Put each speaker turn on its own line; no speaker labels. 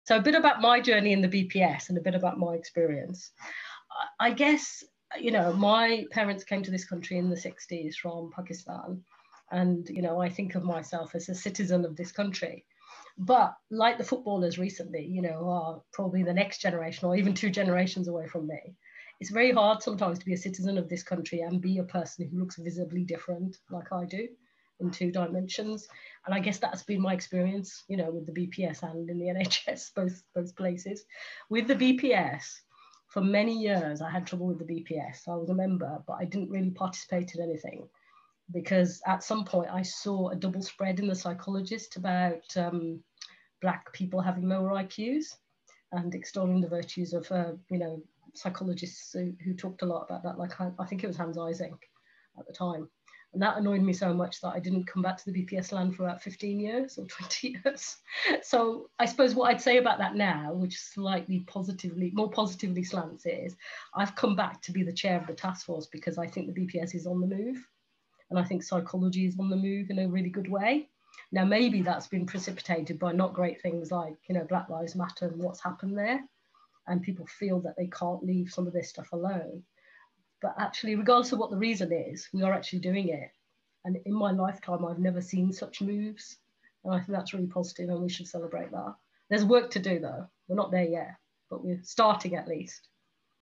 So a bit about my journey in the BPS and a bit about my experience. I guess, you know, my parents came to this country in the 60s from Pakistan. And, you know, I think of myself as a citizen of this country. But like the footballers recently, you know, are probably the next generation or even 2 generations away from me. It's very hard sometimes to be a citizen of this country and be a person who looks visibly different like I do in 2 dimensions. And I guess that's been my experience, you know, with the BPS and in the NHS, both places. With the BPS, for many years, I had trouble with the BPS. I was a member, but I didn't really participate in anything because at some point I saw a double spread in the psychologist about Black people having lower IQs and extolling the virtues of, you know, psychologists who talked a lot about that. Like I think it was Hans Eysenck at the time. And that annoyed me so much that I didn't come back to the BPS land for about 15 years or 20 years. So I suppose what I'd say about that now, which slightly more positively slants, is I've come back to be the chair of the task force because I think the BPS is on the move. And I think psychology is on the move in a really good way. Now, maybe that's been precipitated by not great things like, you know, Black Lives Matter and what's happened there. And people feel that they can't leave some of this stuff alone. But actually, regardless of what the reason is, we are actually doing it. And in my lifetime, I've never seen such moves. And I think that's really positive and we should celebrate that. There's work to do though. We're not there yet, but we're starting at least.